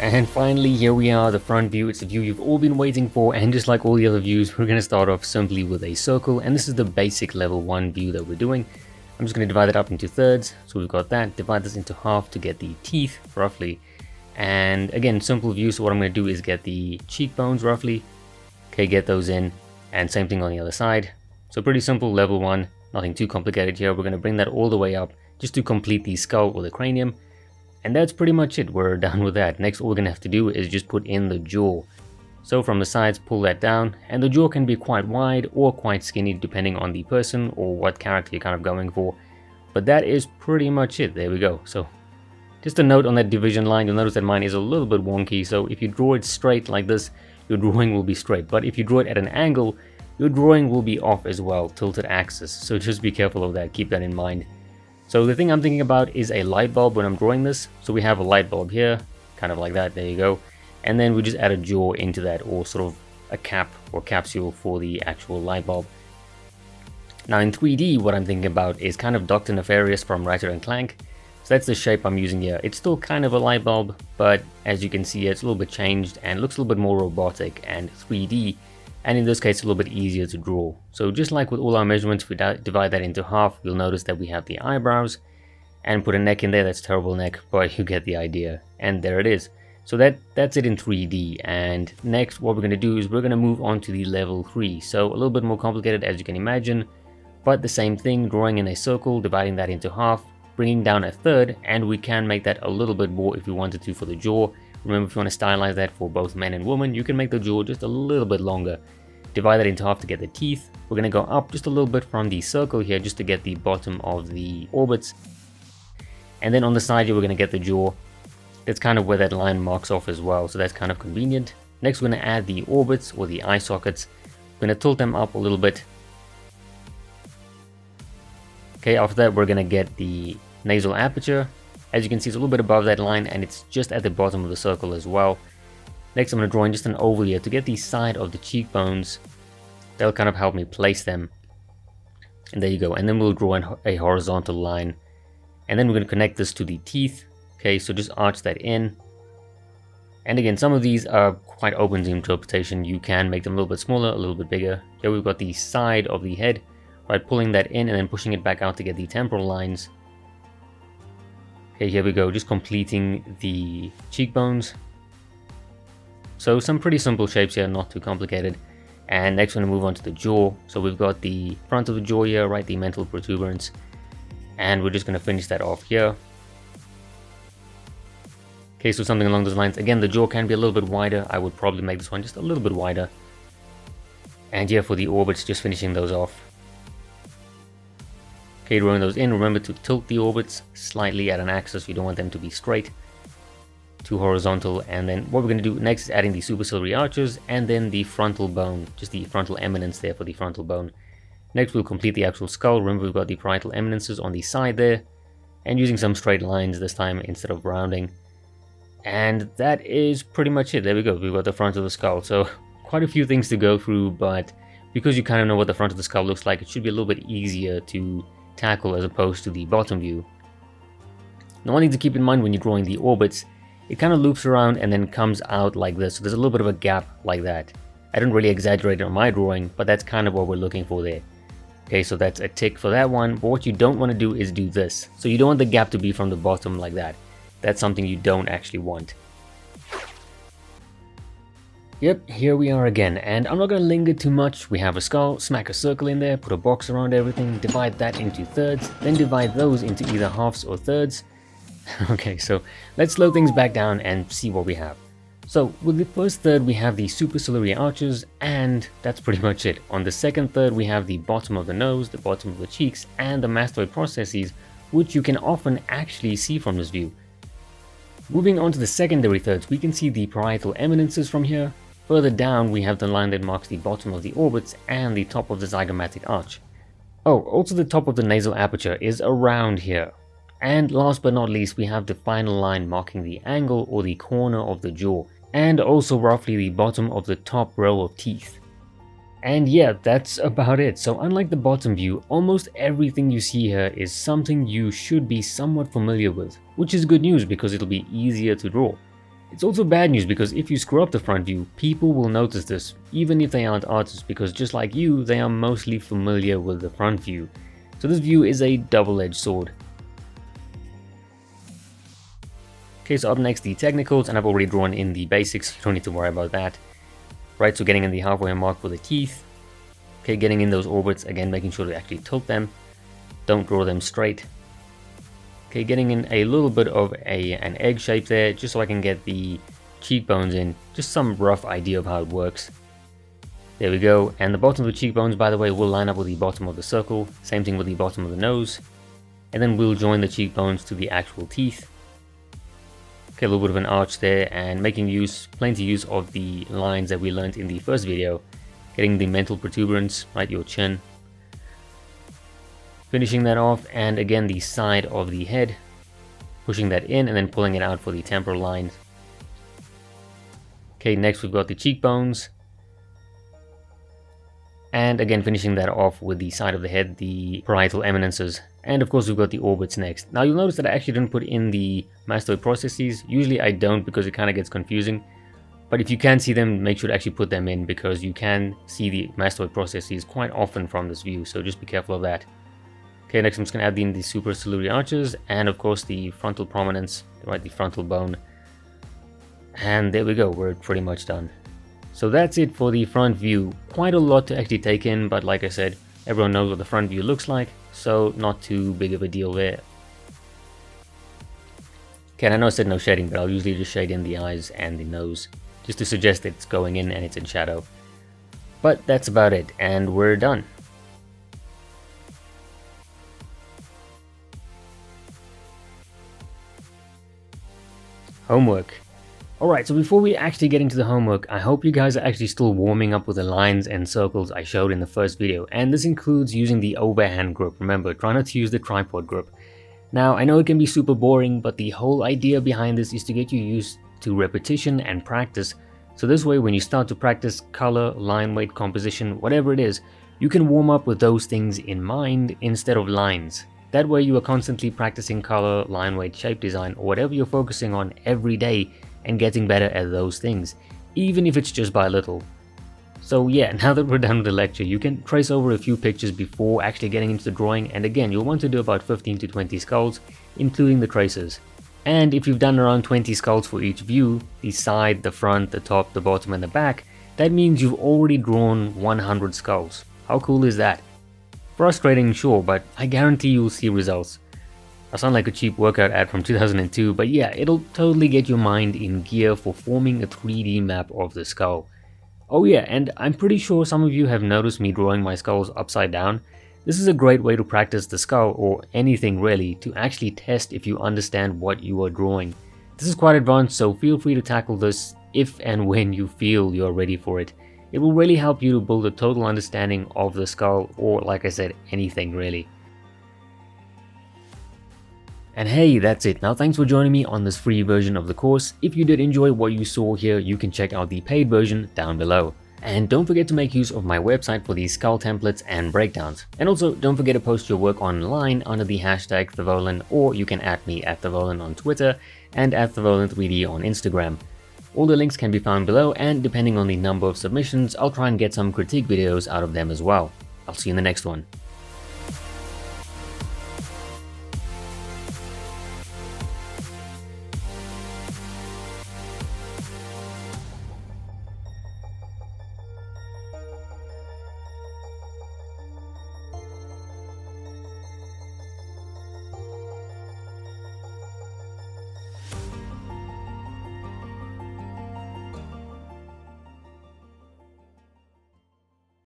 And finally, here we are, the front view. It's the view you've all been waiting for, and just like all the other views, we're going to start off simply with a circle, and this is the basic level 1 view that we're doing. I'm just going to divide it up into thirds, so we've got that, divide this into half to get the teeth, roughly. And again, simple view, so what I'm going to do is get the cheekbones, roughly. Okay, get those in, and same thing on the other side. So pretty simple, level 1, nothing too complicated here. We're going to bring that all the way up, just to complete the skull or the cranium. And that's pretty much it, we're done with that. Next, all we're going to have to do is just put in the jaw. So from the sides, pull that down, and the jaw can be quite wide or quite skinny depending on the person or what character you're kind of going for. But that is pretty much it, there we go. So just a note on that division line, you'll notice that mine is a little bit wonky, so if you draw it straight like this, your drawing will be straight. But if you draw it at an angle, your drawing will be off as well, tilted axis. So just be careful of that, keep that in mind. So the thing I'm thinking about is a light bulb when I'm drawing this. So we have a light bulb here, kind of like that, there you go. And then we just add a jaw into that, or sort of a cap or capsule for the actual light bulb. Now in 3D, what I'm thinking about is kind of Dr. Nefarious from Ratchet and Clank. So that's the shape I'm using here. It's still kind of a light bulb, but as you can see, it's a little bit changed and looks a little bit more robotic and 3D. And in this case, a little bit easier to draw. So just like with all our measurements, if we divide that into half, you'll notice that we have the eyebrows and put a neck in there. That's terrible neck, but you get the idea. And there it is. So that's it in 3D. And next, what we're going to do is we're going to move on to the level 3. So a little bit more complicated, as you can imagine, but the same thing, drawing in a circle, dividing that into half, bringing down a third, and we can make that a little bit more if we wanted to for the jaw. Remember, if you want to stylize that for both men and women, you can make the jaw just a little bit longer. Divide that into half to get the teeth. We're going to go up just a little bit from the circle here just to get the bottom of the orbits. And then on the side here, we're going to get the jaw. That's kind of where that line marks off as well, so that's kind of convenient. Next, we're going to add the orbits or the eye sockets. We're going to tilt them up a little bit. Okay, after that, we're going to get the nasal aperture. As you can see, it's a little bit above that line, and it's just at the bottom of the circle as well. Next, I'm going to draw in just an oval here to get the side of the cheekbones. That'll kind of help me place them. And there you go. And then we'll draw in a horizontal line. And then we're going to connect this to the teeth. Okay, so just arch that in. And again, some of these are quite open to interpretation. You can make them a little bit smaller, a little bit bigger. Here we've got the side of the head. Right, pulling that in and then pushing it back out to get the temporal lines. Okay, here we go, just completing the cheekbones. So some pretty simple shapes here, not too complicated. And next we're going to move on to the jaw. So we've got the front of the jaw here, right, the mental protuberance. And we're just going to finish that off here. Okay, so something along those lines. Again, the jaw can be a little bit wider. I would probably make this one just a little bit wider. And here for the orbits, just finishing those off. Okay, drawing those in, remember to tilt the orbits slightly at an axis. You don't want them to be straight, too horizontal. And then what we're going to do next is adding the superciliary arches and then the frontal bone, just the frontal eminence there for the frontal bone. Next, we'll complete the actual skull. Remember, we've got the parietal eminences on the side there, and using some straight lines this time instead of rounding. And that is pretty much it. There we go. We've got the front of the skull. So quite a few things to go through, but because you kind of know what the front of the skull looks like, it should be a little bit easier to tackle as opposed to the bottom view. Now, one thing to keep in mind when you're drawing the orbits, it kind of loops around and then comes out like this. So there's a little bit of a gap like that. I didn't really exaggerate it on my drawing, but that's kind of what we're looking for there. Okay, so that's a tick for that one. But what you don't want to do is do this. So you don't want the gap to be from the bottom like that. That's something you don't actually want. Yep, here we are again, and I'm not going to linger too much. We have a skull, smack a circle in there, put a box around everything, divide that into thirds, then divide those into either halves or thirds. Okay, so let's slow things back down and see what we have. So with the first third, we have the superciliary arches, and that's pretty much it. On the second third, we have the bottom of the nose, the bottom of the cheeks, and the mastoid processes, which you can often actually see from this view. Moving on to the secondary thirds, we can see the parietal eminences from here. Further down, we have the line that marks the bottom of the orbits and the top of the zygomatic arch. Oh, also the top of the nasal aperture is around here. And last but not least, we have the final line marking the angle or the corner of the jaw, and also roughly the bottom of the top row of teeth. And yeah, that's about it. So unlike the bottom view, almost everything you see here is something you should be somewhat familiar with, which is good news because it'll be easier to draw. It's also bad news because if you screw up the front view, people will notice this, even if they aren't artists, because just like you, they are mostly familiar with the front view. So this view is a double-edged sword. Okay, so up next the technicals, and I've already drawn in the basics, you don't need to worry about that. Right, so getting in the halfway mark for the teeth. Okay, getting in those orbits, again making sure to actually tilt them. Don't draw them straight. Okay, getting in a little bit of an egg shape there, just so I can get the cheekbones in. Just some rough idea of how it works. There we go, and the bottom of the cheekbones, by the way, will line up with the bottom of the circle. Same thing with the bottom of the nose. And then we'll join the cheekbones to the actual teeth. Okay, a little bit of an arch there, and making plenty use of the lines that we learned in the first video. Getting the mental protuberance, right, your chin. Finishing that off, and again the side of the head, pushing that in and then pulling it out for the temporal line. Okay, next we've got the cheekbones, and again finishing that off with the side of the head, the parietal eminences, and of course we've got the orbits next. Now you'll notice that I actually didn't put in the mastoid processes. Usually I don't because it kind of gets confusing, but if you can see them, make sure to actually put them in because you can see the mastoid processes quite often from this view, so just be careful of that. Okay, next I'm just going to add in the supraciliary arches and of course the frontal prominence, right, the frontal bone. And there we go, we're pretty much done. So that's it for the front view. Quite a lot to actually take in, but like I said, everyone knows what the front view looks like, so not too big of a deal there. Okay, and I know I said no shading, but I'll usually just shade in the eyes and the nose, just to suggest that it's going in and it's in shadow. But that's about it, and we're done. Homework. Alright, so before we actually get into the homework, I hope you guys are actually still warming up with the lines and circles I showed in the first video, and this includes using the overhand grip. Remember, try not to use the tripod grip. Now, I know it can be super boring, but the whole idea behind this is to get you used to repetition and practice, so this way when you start to practice color, line weight, composition, whatever it is, you can warm up with those things in mind instead of lines. That way you are constantly practicing color, line weight, shape design, or whatever you're focusing on every day and getting better at those things, even if it's just by little. So yeah, now that we're done with the lecture, you can trace over a few pictures before actually getting into the drawing, and again, you'll want to do about 15 to 20 skulls, including the traces. And if you've done around 20 skulls for each view, the side, the front, the top, the bottom, and the back, that means you've already drawn 100 skulls. How cool is that? Frustrating, sure, but I guarantee you'll see results. I sound like a cheap workout ad from 2002, but yeah, it'll totally get your mind in gear for forming a 3D map of the skull. Oh yeah, and I'm pretty sure some of you have noticed me drawing my skulls upside down. This is a great way to practice the skull, or anything really, to actually test if you understand what you are drawing. This is quite advanced, so feel free to tackle this if and when you feel you're ready for it. It will really help you to build a total understanding of the skull, or like I said, anything really. And hey, that's it. Now thanks for joining me on this free version of the course. If you did enjoy what you saw here, you can check out the paid version down below. And don't forget to make use of my website for these skull templates and breakdowns. And also, don't forget to post your work online under the hashtag Thevolin, or you can @ me at Thevolin on Twitter and at Thevolin3D on Instagram. All the links can be found below, and depending on the number of submissions, I'll try and get some critique videos out of them as well. I'll see you in the next one.